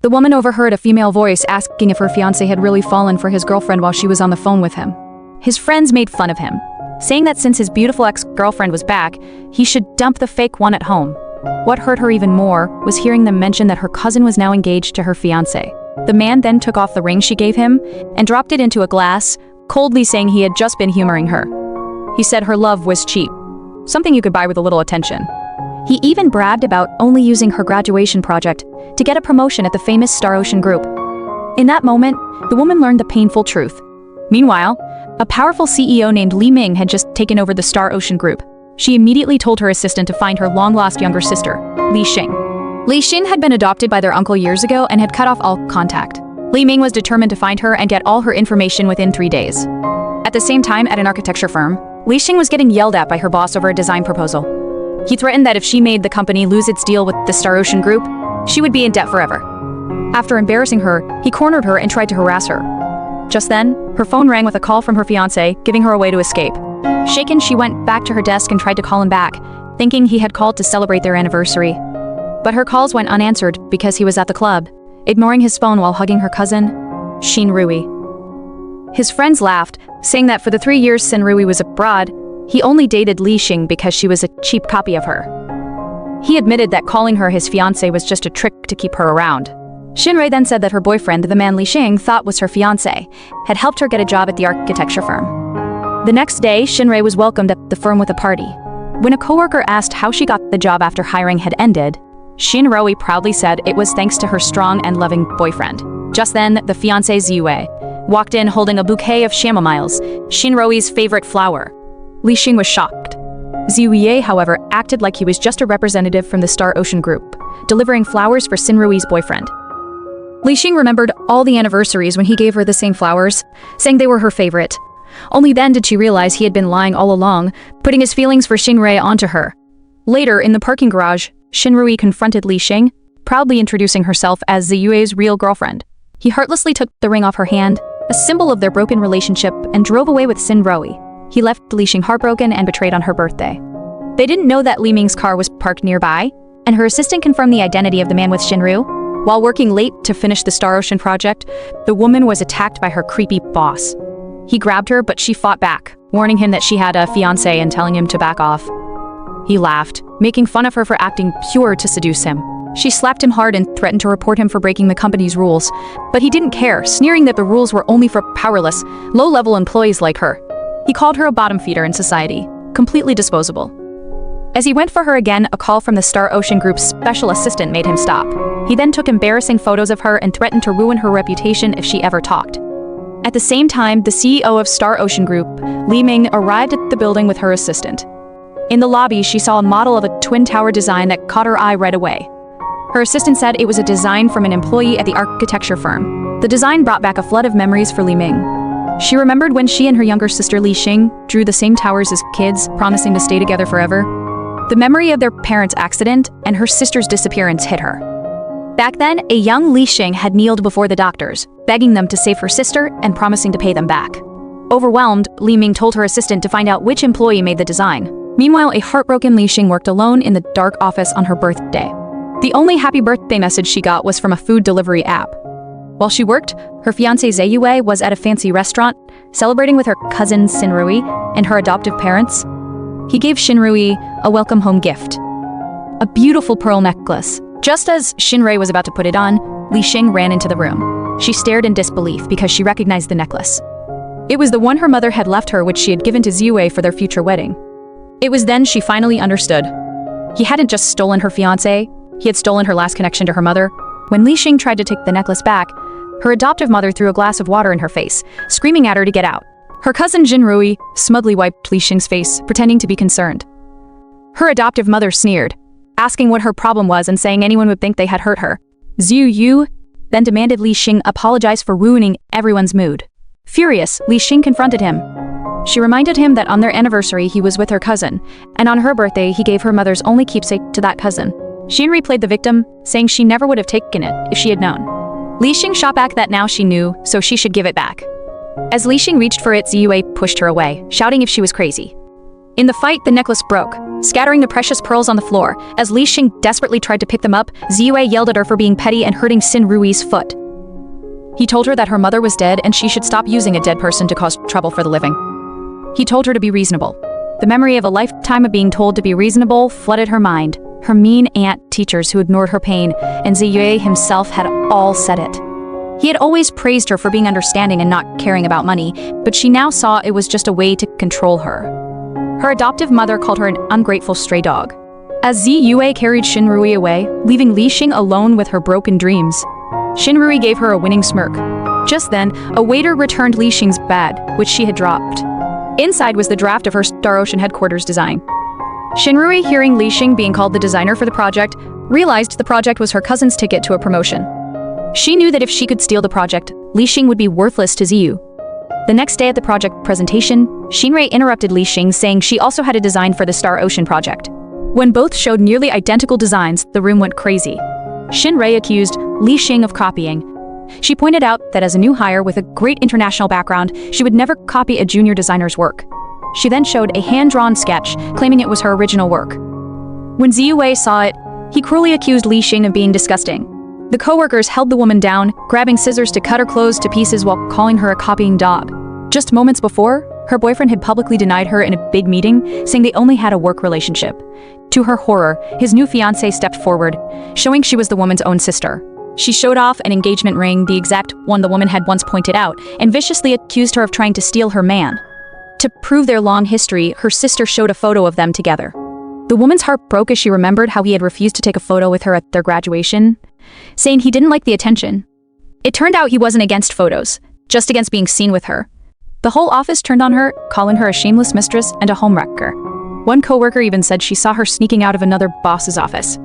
The woman overheard a female voice asking if her fiancé had really fallen for his girlfriend while she was on the phone with him. His friends made fun of him, saying that since his beautiful ex-girlfriend was back, he should dump the fake one at home. What hurt her even more was hearing them mention that her cousin was now engaged to her fiancé. The man then took off the ring she gave him and dropped it into a glass, coldly saying he had just been humoring her. He said her love was cheap, something you could buy with a little attention. He even bragged about only using her graduation project to get a promotion at the famous Star Ocean Group. In that moment, the woman learned the painful truth. Meanwhile, a powerful CEO named Li Ming had just taken over the Star Ocean Group. She immediately told her assistant to find her long-lost younger sister, Li Xing. Li Xing had been adopted by their uncle years ago and had cut off all contact. Li Ming was determined to find her and get all her information within 3 days. At the same time, at an architecture firm, Li Xing was getting yelled at by her boss over a design proposal. He threatened that if she made the company lose its deal with the Star Ocean Group, she would be in debt forever. After embarrassing her, he cornered her and tried to harass her. Just then, her phone rang with a call from her fiancé, giving her a way to escape. Shaken, she went back to her desk and tried to call him back, thinking he had called to celebrate their anniversary. But her calls went unanswered because he was at the club, ignoring his phone while hugging her cousin, Xin Rui. His friends laughed, saying that for the 3 years Xin Rui was abroad, he only dated Li Xing because she was a cheap copy of her. He admitted that calling her his fiancé was just a trick to keep her around. Xin Rui then said that her boyfriend, the man Li Xing thought was her fiancé, had helped her get a job at the architecture firm. The next day, Xin Rui was welcomed at the firm with a party. When a coworker asked how she got the job after hiring had ended, Xin Rui proudly said it was thanks to her strong and loving boyfriend. Just then, the fiancé Ziyue walked in holding a bouquet of chamomiles, Xin Rui's favorite flower. Li Xing was shocked. Ziyue, however, acted like he was just a representative from the Star Ocean Group, delivering flowers for Xin Rui's boyfriend. Li Xing remembered all the anniversaries when he gave her the same flowers, saying they were her favorite. Only then did she realize he had been lying all along, putting his feelings for Xin Rui onto her. Later, in the parking garage, Xin Rui confronted Li Xing, proudly introducing herself as Ziyue's real girlfriend. He heartlessly took the ring off her hand, a symbol of their broken relationship, and drove away with Xin Rui. He left Li Xing heartbroken and betrayed on her birthday. They didn't know that Li Ming's car was parked nearby, and her assistant confirmed the identity of the man with Xin Rui. While working late to finish the Star Ocean project, the woman was attacked by her creepy boss. He grabbed her, but she fought back, warning him that she had a fiancé and telling him to back off. He laughed, making fun of her for acting pure to seduce him. She slapped him hard and threatened to report him for breaking the company's rules, but he didn't care, sneering that the rules were only for powerless, low-level employees like her. He called her a bottom feeder in society, completely disposable. As he went for her again, a call from the Star Ocean Group's special assistant made him stop. He then took embarrassing photos of her and threatened to ruin her reputation if she ever talked. At the same time, the CEO of Star Ocean Group, Li Ming, arrived at the building with her assistant. In the lobby, she saw a model of a twin tower design that caught her eye right away. Her assistant said it was a design from an employee at the architecture firm. The design brought back a flood of memories for Li Ming. She remembered when she and her younger sister Li Xing drew the same towers as kids, promising to stay together forever. The memory of their parents' accident and her sister's disappearance hit her. Back then, a young Li Xing had kneeled before the doctors, begging them to save her sister and promising to pay them back. Overwhelmed, Li Ming told her assistant to find out which employee made the design. Meanwhile, a heartbroken Li Xing worked alone in the dark office on her birthday. The only happy birthday message she got was from a food delivery app. While she worked, her fiancé Ziyue was at a fancy restaurant, celebrating with her cousin Xin Rui and her adoptive parents. He gave Xin Rui a welcome home gift, a beautiful pearl necklace. Just as Xin Rui was about to put it on, Li Xing ran into the room. She stared in disbelief because she recognized the necklace. It was the one her mother had left her, which she had given to Ziyue for their future wedding. It was then she finally understood. He hadn't just stolen her fiancé, he had stolen her last connection to her mother. When Li Xing tried to take the necklace back, her adoptive mother threw a glass of water in her face, screaming at her to get out. Her cousin Xin Rui smugly wiped Li Xing's face, pretending to be concerned. Her adoptive mother sneered, asking what her problem was and saying anyone would think they had hurt her. Ziyue then demanded Li Xing apologize for ruining everyone's mood. Furious, Li Xing confronted him. She reminded him that on their anniversary he was with her cousin, and on her birthday he gave her mother's only keepsake to that cousin. Xin Rui played the victim, saying she never would have taken it if she had known. Li Xing shot back that now she knew, so she should give it back. As Li Xing reached for it, Ziyue pushed her away, shouting if she was crazy. In the fight, the necklace broke. scattering the precious pearls on the floor. As Li Xing desperately tried to pick them up, Ziyue yelled at her for being petty and hurting Xin Rui's foot. He told her that her mother was dead and she should stop using a dead person to cause trouble for the living. He told her to be reasonable. The memory of a lifetime of being told to be reasonable flooded her mind. Her mean aunt teachers who ignored her pain, and Ziyue himself had all said it. He had always praised her for being understanding and not caring about money, but she now saw it was just a way to control her. Her adoptive mother called her an ungrateful stray dog. As Ziyue carried Xinrui away, leaving Li Xing alone with her broken dreams, Xinrui gave her a winning smirk. Just then, a waiter returned Li Xing's bag, which she had dropped. Inside was the draft of her Star Ocean headquarters design. Xinrui, hearing Li Xing being called the designer for the project, realized the project was her cousin's ticket to a promotion. She knew that if she could steal the project, Li Xing would be worthless to Ziyu. The next day at the project presentation, Xinrui interrupted Li Xing, saying she also had a design for the Star Ocean project. When both showed nearly identical designs, the room went crazy. Xinrui accused Li Xing of copying. She pointed out that as a new hire with a great international background, she would never copy a junior designer's work. She then showed a hand-drawn sketch, claiming it was her original work. When Ziyue saw it, he cruelly accused Li Xing of being disgusting. The co-workers held the woman down, grabbing scissors to cut her clothes to pieces while calling her a copying dog. Just moments before, her boyfriend had publicly denied her in a big meeting, saying they only had a work relationship. To her horror, his new fiancé stepped forward, showing she was the woman's own sister. She showed off an engagement ring, the exact one the woman had once pointed out, and viciously accused her of trying to steal her man. To prove their long history, her sister showed a photo of them together. The woman's heart broke as she remembered how he had refused to take a photo with her at their graduation, saying he didn't like the attention. It turned out he wasn't against photos, just against being seen with her. The whole office turned on her, calling her a shameless mistress and a homewrecker. One coworker even said she saw her sneaking out of another boss's office.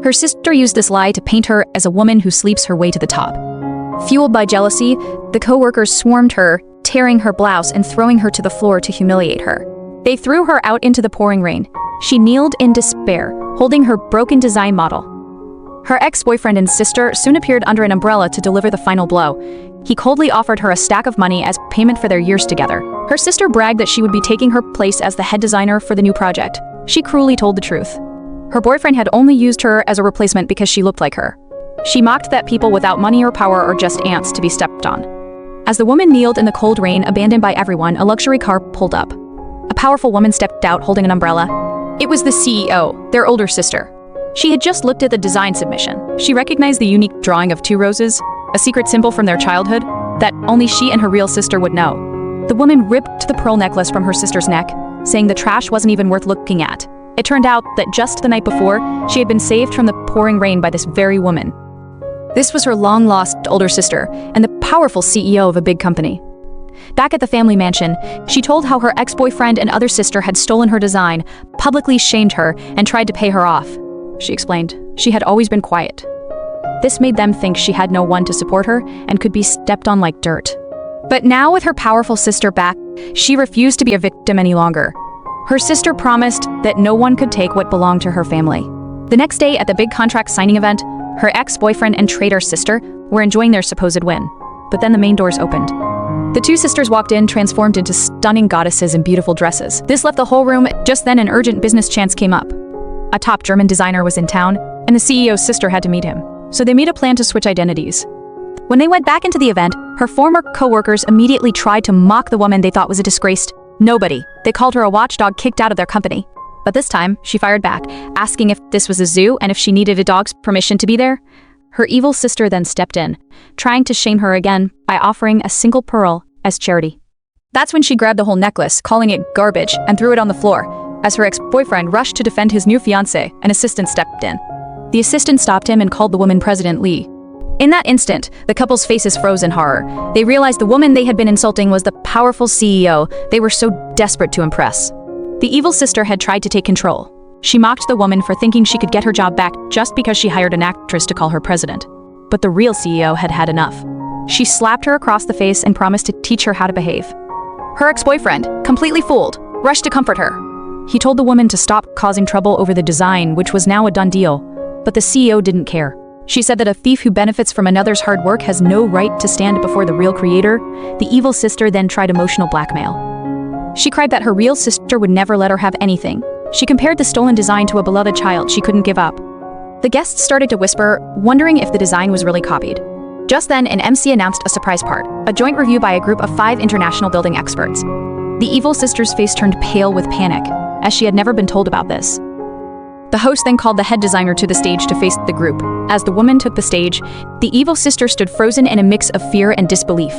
Her sister used this lie to paint her as a woman who sleeps her way to the top. Fueled by jealousy, the coworkers swarmed her, tearing her blouse and throwing her to the floor to humiliate her. They threw her out into the pouring rain. She kneeled in despair, holding her broken design model. Her ex-boyfriend and sister soon appeared under an umbrella to deliver the final blow. He coldly offered her a stack of money as payment for their years together. Her sister bragged that she would be taking her place as the head designer for the new project. She cruelly told the truth. Her boyfriend had only used her as a replacement because she looked like her. She mocked that people without money or power are just ants to be stepped on. As the woman kneeled in the cold rain, abandoned by everyone, a luxury car pulled up. A powerful woman stepped out holding an umbrella. It was the CEO, their older sister. She had just looked at the design submission. She recognized the unique drawing of 2 roses, a secret symbol from their childhood that only she and her real sister would know. The woman ripped the pearl necklace from her sister's neck, saying the trash wasn't even worth looking at. It turned out that just the night before, she had been saved from the pouring rain by this very woman. This was her long-lost older sister and the powerful CEO of a big company. Back at the family mansion, she told how her ex-boyfriend and other sister had stolen her design, publicly shamed her, and tried to pay her off. She explained she had always been quiet. This made them think she had no one to support her and could be stepped on like dirt. But now with her powerful sister back, she refused to be a victim any longer. Her sister promised that no one could take what belonged to her family. The next day at the big contract signing event, her ex-boyfriend and traitor sister were enjoying their supposed win. But then the main doors opened. The 2 sisters walked in, transformed into stunning goddesses in beautiful dresses. This left the whole room. Just then an urgent business chance came up. A top German designer was in town, and the CEO's sister had to meet him. So they made a plan to switch identities. When they went back into the event, her former co-workers immediately tried to mock the woman they thought was a disgraced nobody. They called her a watchdog kicked out of their company. But this time, she fired back, asking if this was a zoo and if she needed a dog's permission to be there. Her evil sister then stepped in, trying to shame her again by offering a single pearl as charity. That's when she grabbed the whole necklace, calling it garbage, and threw it on the floor. As her ex-boyfriend rushed to defend his new fiancé, an assistant stepped in. The assistant stopped him and called the woman President Li. In that instant, the couple's faces froze in horror. They realized the woman they had been insulting was the powerful CEO they were so desperate to impress. The evil sister had tried to take control. She mocked the woman for thinking she could get her job back just because she hired an actress to call her president. But the real CEO had had enough. She slapped her across the face and promised to teach her how to behave. Her ex-boyfriend, completely fooled, rushed to comfort her. He told the woman to stop causing trouble over the design, which was now a done deal. But the CEO didn't care. She said that a thief who benefits from another's hard work has no right to stand before the real creator. The evil sister then tried emotional blackmail. She cried that her real sister would never let her have anything. She compared the stolen design to a beloved child she couldn't give up. The guests started to whisper, wondering if the design was really copied. Just then, an MC announced a surprise part, a joint review by a group of 5 international building experts. The evil sister's face turned pale with panic, as she had never been told about this. The host then called the head designer to the stage to face the group. As the woman took the stage, the evil sister stood frozen in a mix of fear and disbelief.